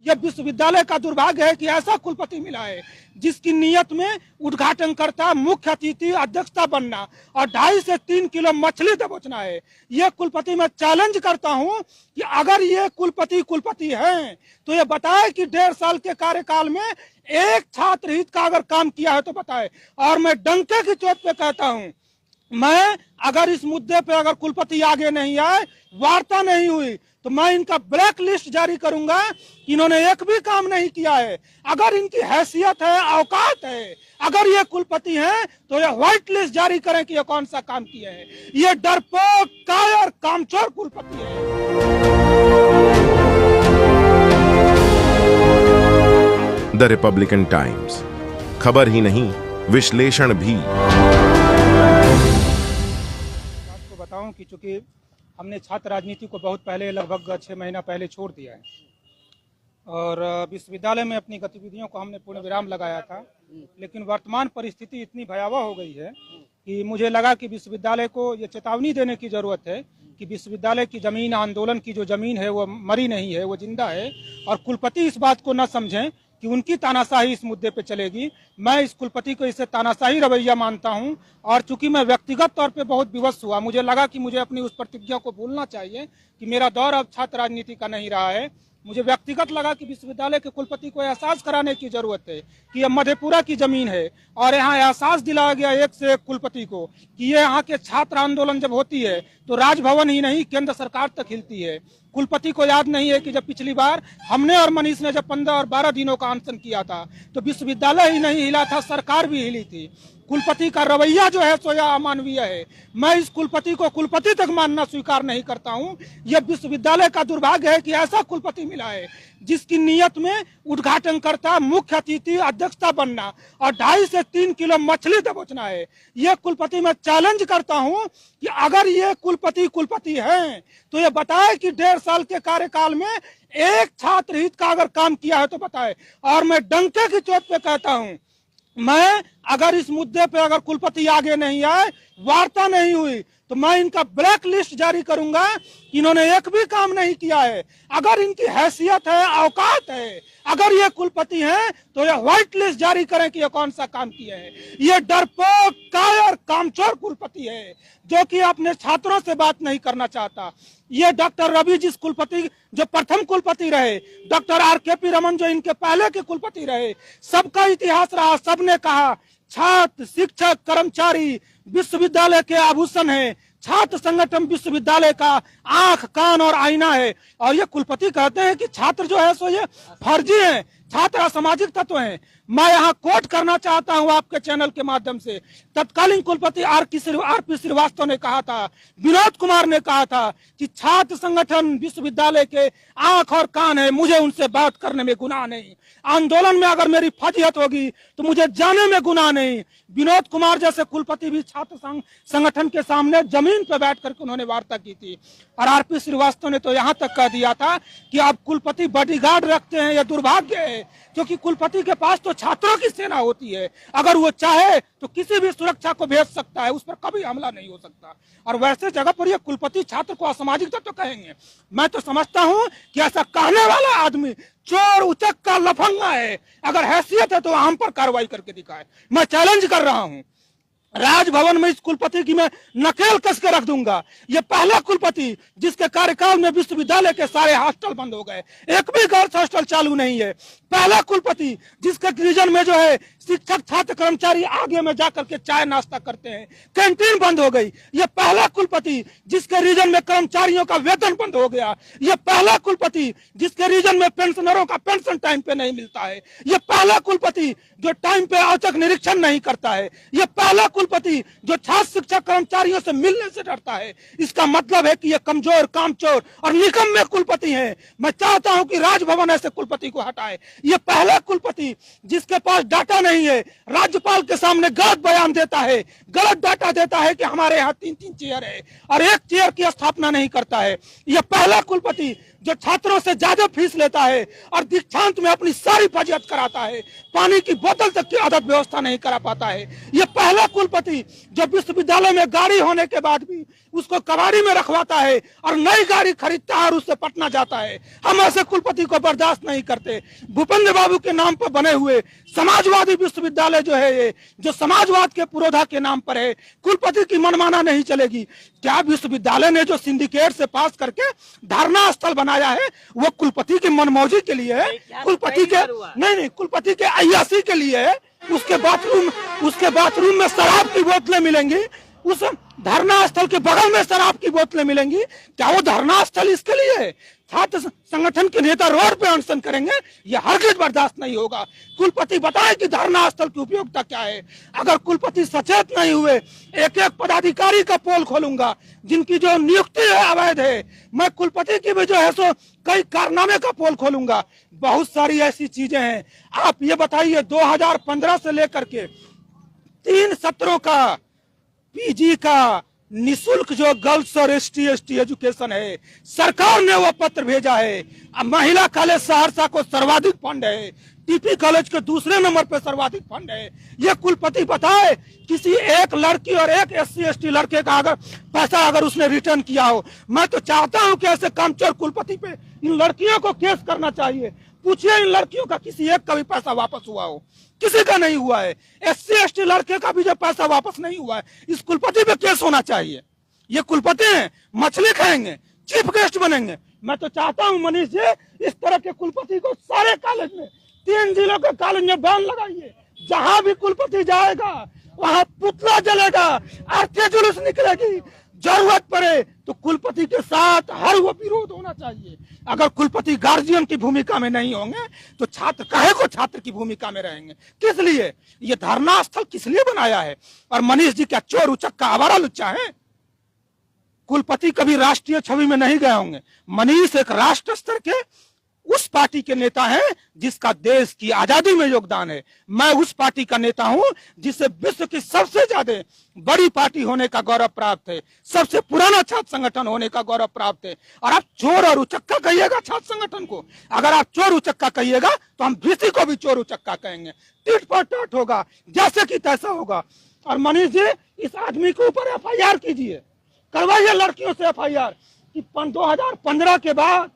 यह विश्वविद्यालय का दुर्भाग्य है कि ऐसा कुलपति मिला है जिसकी नीयत में उद्घाटनकर्ता, मुख्य अतिथि, अध्यक्षता बनना और 2.5 से 3 किलो मछली दबोचना है। यह कुलपति मैं चैलेंज करता हूं कि अगर ये कुलपति हैं तो ये बताए कि 1.5 साल के कार्यकाल में एक छात्र हित का अगर काम किया है तो बताए। और मैं डंके की चोट पे कहता हूं, मैं अगर इस मुद्दे पे अगर कुलपति आगे नहीं आए, वार्ता नहीं हुई, तो मैं इनका ब्लैक लिस्ट जारी करूंगा कि इन्होंने एक भी काम नहीं किया है। अगर इनकी हैसियत है, औकात है, अगर ये कुलपति हैं तो ये व्हाइट लिस्ट जारी करें कि ये कौन सा काम किए हैं। ये डरपोक, कायर, कामचोर कुलपति है। द रिपब्लिकन टाइम्स, खबर ही नहीं विश्लेषण भी। आपको बताऊं कि चूंकि हमने छात्र राजनीति को बहुत पहले, लगभग 6 महीना पहले छोड़ दिया है और विश्वविद्यालय में अपनी गतिविधियों को हमने पूर्ण विराम लगाया था, लेकिन वर्तमान परिस्थिति इतनी भयावह हो गई है कि मुझे लगा कि विश्वविद्यालय को ये चेतावनी देने की जरूरत है कि विश्वविद्यालय की जमीन, आंदोलन की जो जमीन है वो मरी नहीं है, वो जिंदा है। और कुलपति इस बात को न समझें कि उनकी तानाशाही इस मुद्दे पे चलेगी। मैं इस कुलपति को इसे तानाशाही रवैया मानता हूं और चूंकि मैं व्यक्तिगत तौर पे बहुत विवश हुआ, मुझे लगा कि मुझे अपनी उस प्रतिज्ञा को भूलना चाहिए कि मेरा दौर अब छात्र राजनीति का नहीं रहा है। मुझे व्यक्तिगत लगा कि विश्वविद्यालय के कुलपति को एहसास कराने की जरूरत है कि यह मधेपुरा की जमीन है और यहाँ एहसास दिलाया गया एक से एक कुलपति को कि ये यहाँ के छात्र आंदोलन जब होती है तो राजभवन ही नहीं केंद्र सरकार तक हिलती है। कुलपति को याद नहीं है कि जब पिछली बार हमने और मनीष ने जब 15 और 12 दिनों का अनशन किया था तो विश्वविद्यालय ही नहीं हिला था, सरकार भी हिली थी। कुलपति का रवैया जो है सो यह अमानवीय है। मैं इस कुलपति को कुलपति तक मानना स्वीकार नहीं करता हूं। यह विश्वविद्यालय का दुर्भाग्य है कि ऐसा कुलपति मिला है जिसकी नीयत में उद्घाटनकर्ता, मुख्य अतिथि, अध्यक्षता बनना और 2.5 से 3 किलो मछली दबोचना है। यह कुलपति मैं चैलेंज करता हूं कि अगर ये कुलपति हैं तो ये बताए कि 1.5 साल के कार्यकाल में एक छात्र हित का अगर काम किया है तो बताए। और मैं डंके की चोट पे कहता हूं, मैं अगर इस मुद्दे पे अगर कुलपति आगे नहीं आए, वार्ता नहीं हुई, तो मैं इनका ब्लैक लिस्ट जारी करूंगा कि इन्होंने एक भी काम नहीं किया है। अगर इनकी हैसियत है, औकात है, अगर ये कुलपति हैं तो ये व्हाइट लिस्ट जारी करें कि ये कौन सा काम किए हैं। ये डरपोक, कायर, कामचोर कुलपति है जो कि अपने छात्रों से बात नहीं करना चाहता। ये डॉक्टर रवि जिस कुलपति जो प्रथम कुलपति रहे, डॉक्टर RKP रमन जो इनके पहले के कुलपति रहे, सबका इतिहास रहा। सबने कहा छात्र, शिक्षक, कर्मचारी विश्वविद्यालय के आभूषण है, छात्र संगठन विश्वविद्यालय का आंख, कान और आईना है। और ये कुलपति कहते हैं कि छात्र जो है सो ये फर्जी है, छात्र असामाजिक तत्व हैं। मैं यहाँ कोट करना चाहता हूँ आपके चैनल के माध्यम से। तत्कालीन कुलपति RP श्रीवास्तव ने कहा था, विनोद कुमार ने कहा था कि छात्र संगठन विश्वविद्यालय के आंख और कान है, मुझे उनसे बात करने में गुनाह नहीं। आंदोलन में अगर मेरी फजीहत होगी तो मुझे जाने में गुनाह नहीं। विनोद कुमार जैसे कुलपति भी छात्र संगठन के सामने जमीन पर बैठ करके उन्होंने वार्ता की थी। और RP श्रीवास्तव ने तो यहाँ तक कह दिया था कि अब कुलपति बॉडीगार्ड रखते हैं, यह दुर्भाग्य है क्योंकि कुलपति के पास तो छात्रों की सेना होती है। अगर वो चाहे तो किसी भी सुरक्षा को भेज सकता है, उस पर कभी हमला नहीं हो सकता। और वैसे जगह पर ये कुलपति छात्र को असामाजिक तत्व कहेंगे। मैं तो समझता हूं कि ऐसा कहने वाला आदमी चोर, उचक का लफंगा है। अगर हैसियत है तो हम पर कार्रवाई करके दिखाए। मैं चैलेंज कर रहा हूं, राजभवन में इस कुलपति की मैं नकेल कस के रख दूंगा। ये पहला कुलपति जिसके कार्यकाल में विश्वविद्यालय के सारे हॉस्टल बंद हो गए, एक भी गर्ल्स हॉस्टल चालू नहीं है। पहला कुलपति जिसके रीजन में जो है शिक्षक, छात्र, कर्मचारी आगे में जाकर के चाय नाश्ता करते हैं, कैंटीन बंद हो गई। ये पहला कुलपति जिसके रीजन में कर्मचारियों का वेतन बंद हो गया। ये पहला कुलपति जिसके रीजन में पेंशनरों का पेंशन टाइम पे नहीं मिलता है। ये पहला कुलपति जो टाइम पे औचक निरीक्षण नहीं करता है। ये पहला कुलपति जो छात्र, शिक्षक, कर्मचारियों से मिलने से डरता है। इसका मतलब है कि ये कमजोर, कामचोर और निकम्मे कुलपति हैं। मैं चाहता हूं कि राजभवन ऐसे कुलपति को हटाए। ये पहला कुलपति जिसके पास डाटा नहीं है, राज्यपाल के सामने गलत बयान देता है, गलत डाटा देता है कि हमारे यहाँ 3-3 चेयर है और एक चेयर की स्थापना नहीं करता है। यह पहला कुलपति जो छात्रों से ज्यादा फीस लेता है और दीक्षांत में अपनी सारी फजीहत कराता है, पानी की बोतल तक की आदत व्यवस्था नहीं करा पाता है। ये पहला कुलपति जो विश्वविद्यालय में गाड़ी होने के बाद भी उसको कबाड़ी में रखवाता है और नई गाड़ी खरीदता है और उससे पटना जाता है। हम ऐसे कुलपति को बर्दाश्त नहीं करते। भूपेंद्र बाबू के नाम पर बने हुए समाजवादी विश्वविद्यालय जो है ये, जो समाजवाद के पुरोधा के नाम पर है, कुलपति की मनमाना नहीं चलेगी। क्या विश्वविद्यालय ने जो सिंडिकेट से पास करके धरना स्थल बनाया है वो कुलपति की मनमौजी के लिए है? कुलपति के नहीं, कुलपति के अय्यासी के लिए है। उसके बाथरूम में शराब की बोतलें मिलेंगी, उस धरना स्थल के बगल में शराब की बोतलें मिलेंगी। क्या वो धरना स्थल इसके लिए है? छात्र संगठन के नेता रोड पे अनशन करेंगे, यह हरगिज बर्दाश्त नहीं होगा। कुलपति बताए कि धरना स्थल की उपयोगिता क्या है। अगर कुलपति सचेत नहीं हुए, एक एक पदाधिकारी का पोल खोलूंगा जिनकी जो नियुक्ति है अवैध है। मैं कुलपति की भी जो है सो कई कारनामे का पोल खोलूंगा। बहुत सारी ऐसी चीजें हैं। आप ये बताइए 2015 से लेकर के 3 सत्रों का पीजी का निशुल्क जो गर्ल्स और एसटी एजुकेशन है, सरकार ने वो पत्र भेजा है। अब महिला कॉलेज सहरसा को सर्वाधिक फंड है, टीपी कॉलेज के दूसरे नंबर पे सर्वाधिक फंड है। ये कुलपति बताए किसी एक लड़की और एक SC ST लड़के का अगर पैसा अगर उसने रिटर्न किया हो। मैं तो चाहता हूं कि ऐसे कामचोर कुलपति पे इन लड़कियों को केस करना चाहिए। पूछिए इन लड़कियों का किसी एक का भी पैसा वापस हुआ हो? किसी का नहीं हुआ है। SC ST लड़के का भी जो पैसा वापस नहीं हुआ है, इस कुलपति पे केस होना चाहिए। ये कुलपति हैं, मछली खाएंगे, चीफ गेस्ट बनेंगे। मैं तो चाहता हूं मनीष जी, इस तरह के कुलपति को सारे कॉलेज में, 3 जिलों के कॉलेज में बैन लगाइए। जहां भी कुलपति जाएगा वहां पुतला जलेगा, अर्थी जुलूस निकलेगी। जरूरत पड़े तो कुलपति के साथ हर वो विरोध होना चाहिए। अगर कुलपति गार्जियन की भूमिका में नहीं होंगे तो छात्र काहे को छात्र की भूमिका में रहेंगे? किस लिए ये धरना स्थल किस लिए बनाया है? और मनीष जी क्या चोर उचक्का आवारा लुच्चा है? कुलपति कभी राष्ट्रीय छवि में नहीं गए होंगे। मनीष एक राष्ट्र स्तर के उस पार्टी के नेता हैं जिसका देश की आजादी में योगदान है। मैं उस पार्टी का नेता हूं जिसे विश्व की सबसे ज्यादा बड़ी पार्टी होने का गौरव प्राप्त है, सबसे पुराना छात्र संगठन होने का गौरव प्राप्त है। और आप चोर और उचक्का कहिएगा छात्र संगठन को? अगर आप चोर उचक्का कहिएगा तो हम VC को भी चोर उचक्का कहेंगे। टिट पर टाट होगा, जैसे कि तैसा होगा। और मनीष जी, इस आदमी के ऊपर FIR कीजिए, करवाइए लड़कियों से FIR कि 2015 के बाद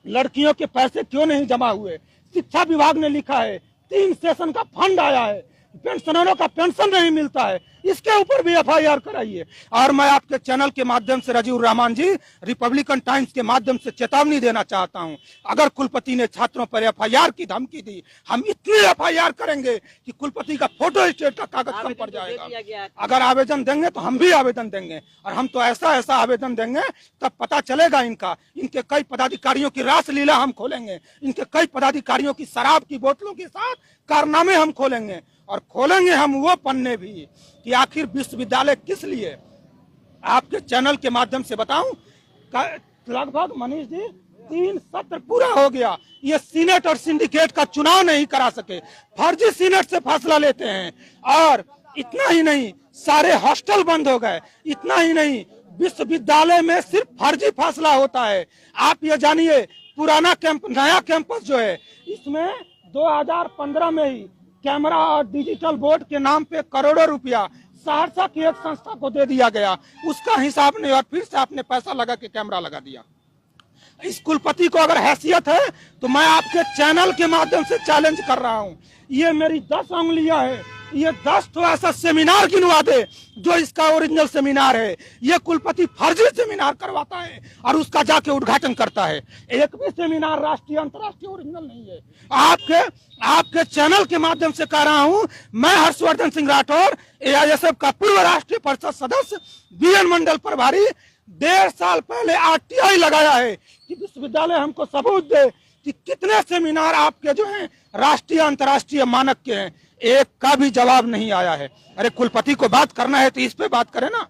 लड़कियों के पैसे क्यों नहीं जमा हुए। शिक्षा विभाग ने लिखा है 3 सेशन का फंड आया है, पेंशनरों का पेंशन नहीं मिलता है, इसके ऊपर भी FIR कराइए। और मैं आपके चैनल के माध्यम से रजीव रहमान जी, रिपब्लिकन टाइम्स के माध्यम से चेतावनी देना चाहता हूं। अगर कुलपति ने छात्रों पर FIR की धमकी दी, हम इतनी FIR करेंगे कि कुलपति का फोटो स्टेट का कागज कम पड़ जाएगा। अगर आवेदन देंगे तो हम भी आवेदन देंगे, और हम तो ऐसा ऐसा आवेदन देंगे तब पता चलेगा इनके कई पदाधिकारियों की रासलीला हम खोलेंगे, इनके कई पदाधिकारियों की शराब की बोतलों के साथ कारनामे हम खोलेंगे। और खोलेंगे हम वो पन्ने भी कि आखिर विश्वविद्यालय किस लिए। आपके चैनल के माध्यम से बताऊं, लगभग मनीष जी 3 सत्र पूरा हो गया, ये सीनेट और सिंडिकेट का चुनाव नहीं करा सके, फर्जी सीनेट से फैसला लेते हैं। और इतना ही नहीं, सारे हॉस्टल बंद हो गए। इतना ही नहीं, विश्वविद्यालय में सिर्फ फर्जी फैसला होता है। आप ये जानिए, पुराना नया कैंपस जो है, इसमें 2015 में ही कैमरा और डिजिटल बोर्ड के नाम पे करोड़ों रुपया सहरसा की एक संस्था को दे दिया गया। उसका हिसाब नहीं, और फिर से आपने पैसा लगा के कैमरा लगा दिया। इस कुलपति को अगर हैसियत है तो मैं आपके चैनल के माध्यम से चैलेंज कर रहा हूं, ये मेरी 10 उंगलियां है, ये 10 तो ऐसा सेमिनार गिनवा दे जो इसका ओरिजिनल सेमिनार है। ये कुलपति फर्जी सेमिनार करवाता है और उसका जाके उद्घाटन करता है। एक भी सेमिनार राष्ट्रीय अंतर्राष्ट्रीय ओरिजिनल नहीं है। आपके चैनल के माध्यम से कह रहा हूं, मैं हर्षवर्धन सिंह राठौर, AISF का पूर्व राष्ट्रीय परिषद सदस्य, BN मंडल प्रभारी, 1.5 साल पहले RTI लगाया है कि विश्वविद्यालय हमको सबूत दे कि कितने सेमिनार आपके जो हैं राष्ट्रीय अंतर्राष्ट्रीय मानक के हैं। एक का भी जवाब नहीं आया है। अरे कुलपति को बात करना है तो इस पे बात करें ना।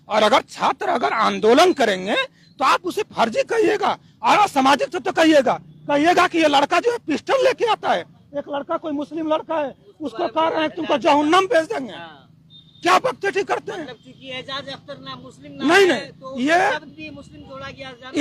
और अगर छात्र अगर आंदोलन करेंगे तो आप उसे फर्जी कहिएगा, और असामाजिक तो कहिएगा कि ये लड़का जो है पिस्टल लेके आता है। एक लड़का कोई मुस्लिम लड़का है, उसको कह रहे हैं तुमको जहन्नम भेज देंगे। क्या बकचोदी करते हैं? मतलब चूंकि एजाज अख्तर ना मुस्लिम ना नहीं, है, नहीं, तो ये शब्द भी मुस्लिम जोड़ा गया।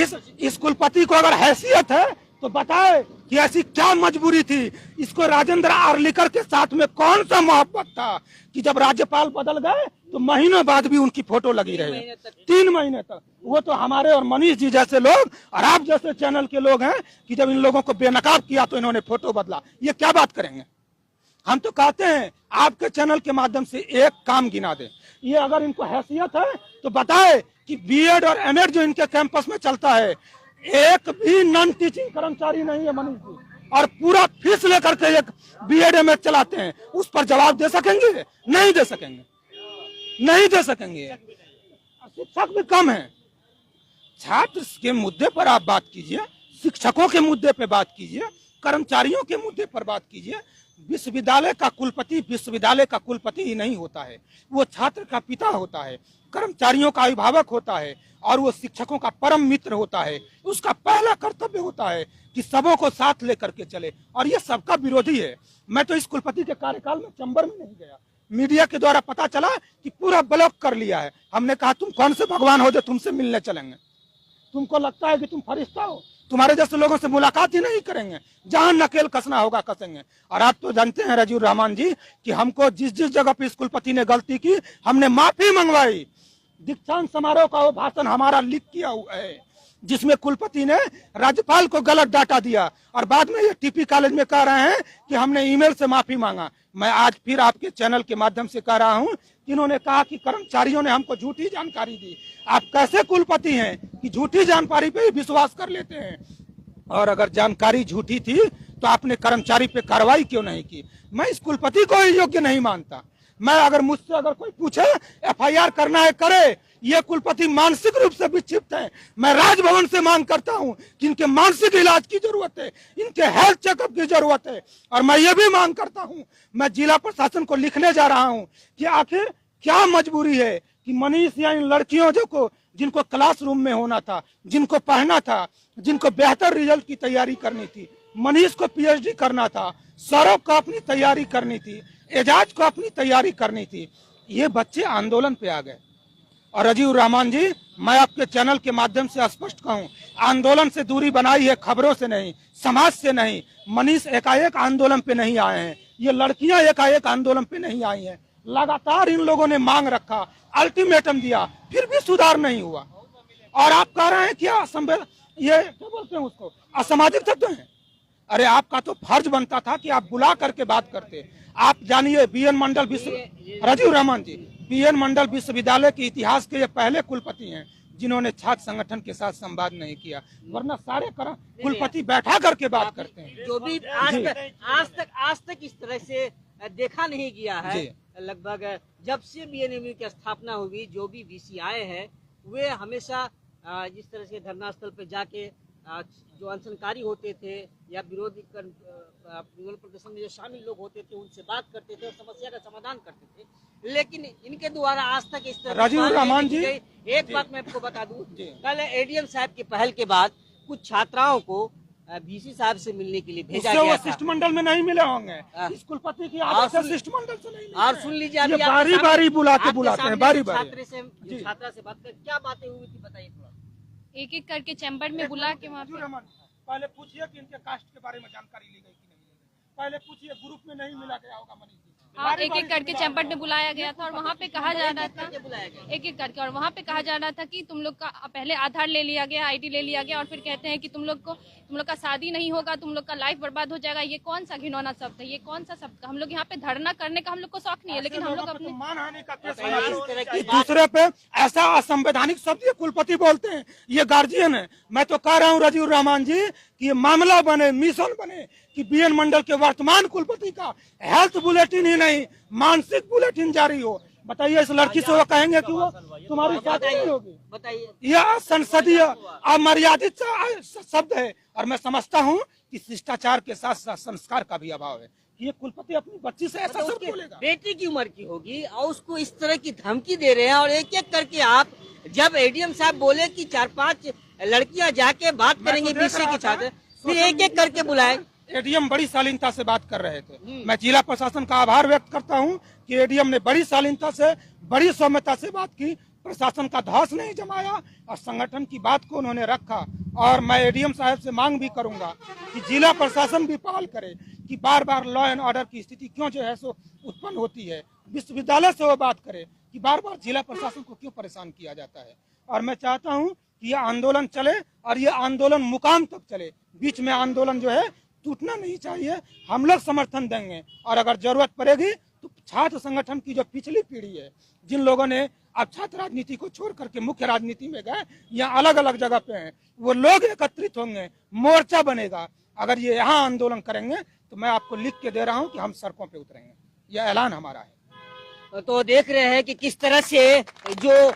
इस कुलपति को अगर हैसियत है तो बताए कि ऐसी क्या मजबूरी थी। इसको राजेंद्र आर्लेकर के साथ में कौन सा मोहब्बत था कि जब राज्यपाल बदल गए तो महीनों बाद भी उनकी फोटो लगी रही। 3 महीने तक। वो तो हमारे और मनीष जी जैसे लोग और आप जैसे चैनल के लोग हैं कि जब इन लोगों को बेनकाब किया तो इन्होंने फोटो बदला। ये क्या बात करेंगे? हम तो कहते हैं आपके चैनल के माध्यम से एक काम गिना दे। ये अगर इनको हैसियत है तो बताए कि बीएड और एमएड जो इनके कैंपस में चलता है, एक भी नॉन टीचिंग कर्मचारी नहीं है मनीष जी, और पूरा फीस लेकर के एक बीएड एमएड चलाते हैं। उस पर जवाब दे सकेंगे? नहीं दे सकेंगे, नहीं दे सकेंगे। शिक्षक भी कम है। छात्र के मुद्दे पर आप बात कीजिए, शिक्षकों के मुद्दे पर बात कीजिए, कर्मचारियों के मुद्दे पर बात कीजिए। विश्वविद्यालय का कुलपति विश्वविद्यालय का कुलपति ही नहीं होता है, वो छात्र का पिता होता है, कर्मचारियों का अभिभावक होता है और वो शिक्षकों का परम मित्र होता है। उसका पहला कर्तव्य होता है कि सबों को साथ लेकर के चले, और ये सबका विरोधी है। मैं तो इस कुलपति के कार्यकाल में चंबर में नहीं गया, मीडिया के द्वारा पता चला कि पूरा ब्लॉक कर लिया है। हमने कहा तुम कौन से भगवान हो जो तुमसे मिलने चलेंगे? तुमको लगता है कि तुम फरिश्ता हो? तुम्हारे जैसे लोगों से मुलाकात ही नहीं करेंगे, जहां नकेल कसना होगा कसेंगे। और आप तो जानते हैं राजीव रहमान जी कि हमको जिस जिस जगह पे इस कुलपति ने गलती की हमने माफी मंगवाई। दीक्षांत समारोह का वो भाषण हमारा लिख किया हुआ है जिसमें कुलपति ने राज्यपाल को गलत डाटा दिया और बाद में ये टीपी कॉलेज में कह रहे हैं कि हमने ईमेल से माफी मांगा। मैं आज फिर आपके चैनल के माध्यम से कह रहा हूं कि इन्होंने कहा कि कर्मचारियों ने हमको झूठी जानकारी दी। आप कैसे कुलपति हैं कि झूठी जानकारी पे ही विश्वास कर लेते हैं? और अगर जानकारी झूठी थी तो आपने कर्मचारी पे कार्रवाई क्यों नहीं की? मैं इस कुलपति को ही योग्य नहीं मानता। मैं अगर मुझसे अगर कोई पूछे एफआईआर करना है करे। ये कुलपति मानसिक रूप से विक्षिप्त है। मैं राजभवन से मांग करता हूं कि इनके मानसिक इलाज की जरूरत है, इनके हेल्थ चेकअप की जरूरत है। और मैं ये भी मांग करता हूं, मैं जिला प्रशासन को लिखने जा रहा हूं कि आखिर क्या मजबूरी है कि मनीष या इन लड़कियों को जिनको क्लासरूम में होना था, जिनको पढ़ना था, जिनको बेहतर रिजल्ट की तैयारी करनी थी, मनीष को पीएचडी करना था, सौरभ को अपनी तैयारी करनी थी, एजाज को अपनी तैयारी करनी थी, ये बच्चे आंदोलन पे आ गए। और राजीव रहमान जी, मैं आपके चैनल के माध्यम से स्पष्ट कहूं, आंदोलन से दूरी बनाई है, खबरों से नहीं, समाज से नहीं। मनीष एकाएक आंदोलन पे नहीं आए हैं, ये लड़कियां एकाएक आंदोलन पे नहीं आई हैं। लगातार इन लोगों ने मांग रखा, अल्टीमेटम दिया, फिर भी सुधार नहीं हुआ। और आप कह रहे हैं क्या ये क्या बोलते हैं उसको, असामाजिक तत्व हैं? अरे आपका तो फर्ज बनता था कि आप बुला करके बात करते। आप जानिए बीएन मंडल राजीव रहमान जी, बीएन मंडल विश्वविद्यालय के इतिहास के ये पहले कुलपति हैं जिन्होंने छात्र संगठन के साथ संवाद नहीं किया, वरना सारे कुलपति बैठा करके बात करते हैं। जो भी आज तक इस तरह से देखा नहीं गया है। लगभग जब से बीएनएमयू की स्थापना हुई, जो भी वीसी आए हैं वे हमेशा जिस तरह से धरना स्थल पर जाके जो अनशनकारी होते थे या विरोध प्रदर्शन में जो शामिल लोग होते थे उनसे बात करते थे और समस्या का समाधान करते थे। लेकिन इनके द्वारा आज तक इस तरह राजीव रहमान जी, एक बात मैं आपको बता दूं, कल एडीएम साहब की पहल के बाद कुछ छात्राओं को वीसी साहब से मिलने के लिए भेजा गया था। शिष्टमंडल में नहीं मिले होंगे, इस कुलपति की शिष्टमंडल से नहीं मिले। और सुन लीजिए, बारी बारी बुलाते हैं, बारी बारी छात्रा से बात कर, क्या बातें हुई थी बताइए थोड़ा। एक एक करके चैम्बर में बुला के वहाँ पे पहले पूछिए कि इनके कास्ट के बारे में जानकारी ली गई कि नहीं ली गई। पहले पूछिए ग्रुप में नहीं मिला गया होगा मनीष जी। हाँ, एक एक करके चैम्बर में बुलाया गया था और वहाँ पे कहा जा रहा था एक एक करके, और वहाँ पे कहा जा रहा था कि तुम लोग का पहले आधार ले लिया गया, आईडी ले लिया गया और फिर कहते हैं कि तुम लोग का शादी नहीं होगा, तुम लोग का लाइफ बर्बाद हो जाएगा। ये कौन सा घिनौना शब्द है, ये कौन सा शब्द? हम लोग यहाँ पे धरना करने का हम लोग को शौक नहीं है, लेकिन हम लोग अपने मानहानि का केस दूसरे पे ऐसा असंवैधानिक शब्द ये कुलपति बोलते हैं। ये गार्जियन है। मैं तो कह रहा हूँ राजीव रहमान जी कि ये मामला बने, मिशन बने कि बीएन मंडल के वर्तमान कुलपति का हेल्थ बुलेटिन ही नहीं, मानसिक बुलेटिन जारी हो। बताइए इस लड़की से वो कहेंगे कि वो तुम्हारी शादी नहीं होगी? बताइए, यह संसदीय अमर्यादित शब्द है। और मैं समझता हूँ कि शिष्टाचार के साथ साथ संस्कार का भी अभाव है। ये कुलपति अपनी बच्ची से ऐसा शब्द बोलेगा? बेटी की उम्र की होगी और उसको इस तरह की धमकी दे रहे हैं। और एक एक करके आप जब एडीएम साहब बोले कि 4-5 लड़कियां जाके बात करेंगे बीसी के छात्र, फिर एक एक करके बुलाए। एडीएम बड़ी शालीनता से बात कर रहे थे। मैं जिला प्रशासन का आभार व्यक्त करता हूं कि एडीएम ने बड़ी शालीनता से, बड़ी सौम्यता से बात की, प्रशासन का धौंस नहीं जमाया और संगठन की बात को उन्होंने रखा। और मैं एडीएम साहब से मांग भी करूंगा कि जिला प्रशासन भी पहल करे कि बार बार लॉ एंड ऑर्डर की स्थिति क्यों जो है सो उत्पन्न होती है। विश्वविद्यालय से वो बात करे कि बार बार जिला प्रशासन को क्यों परेशान किया जाता है। और मैं चाहता हूं कि यह आंदोलन चले और ये आंदोलन मुकाम तक चले। बीच में आंदोलन जो है टूटना नहीं चाहिए। हम लोग समर्थन देंगे और अगर जरूरत पड़ेगी तो छात्र संगठन की जो पिछली पीढ़ी है, जिन लोगों ने अब छात्र राजनीति को छोड़ करके मुख्य राजनीति में गए या अलग अलग जगह पे हैं, वो लोग एकत्रित होंगे, मोर्चा बनेगा। अगर ये यहाँ आंदोलन करेंगे तो मैं आपको लिख के दे रहा हूँ कि हम सड़कों पे उतरेंगे। यह ऐलान हमारा है। तो देख रहे हैं कि किस तरह से जो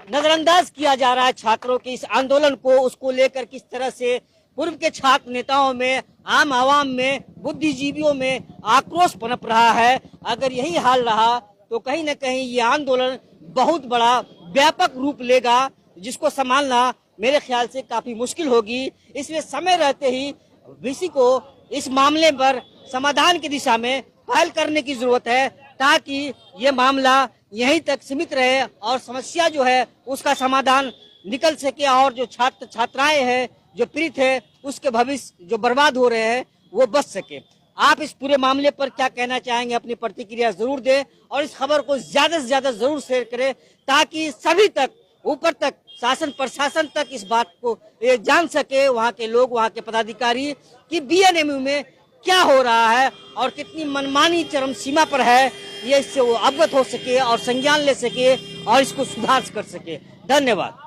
नजरअंदाज किया जा रहा है छात्रों के इस आंदोलन को, उसको लेकर किस तरह से पूर्व के छात्र नेताओं में, आम आवाम में, बुद्धिजीवियों में आक्रोश पनप रहा है। अगर यही हाल रहा तो कहीं न कहीं ये आंदोलन बहुत बड़ा व्यापक रूप लेगा, जिसको संभालना मेरे ख्याल से काफी मुश्किल होगी। इसलिए समय रहते ही वीसी को इस मामले पर समाधान की दिशा में पहल करने की जरूरत है, ताकि ये मामला यहीं तक सीमित रहे और समस्या जो है उसका समाधान निकल सके और जो छात्र छात्राएं हैं, जो पीड़ित है, उसके भविष्य जो बर्बाद हो रहे हैं वो बच सके। आप इस पूरे मामले पर क्या कहना चाहेंगे? अपनी प्रतिक्रिया जरूर दें और इस खबर को ज्यादा से ज्यादा जरूर शेयर करें, ताकि सभी तक, ऊपर तक, शासन प्रशासन तक इस बात को जान सके, वहाँ के लोग, वहाँ के पदाधिकारी, कि बीएनएमयू में क्या हो रहा है और कितनी मनमानी चरम सीमा पर है। ये इससे वो अवगत हो सके और संज्ञान ले सके और इसको सुधार कर सके। धन्यवाद।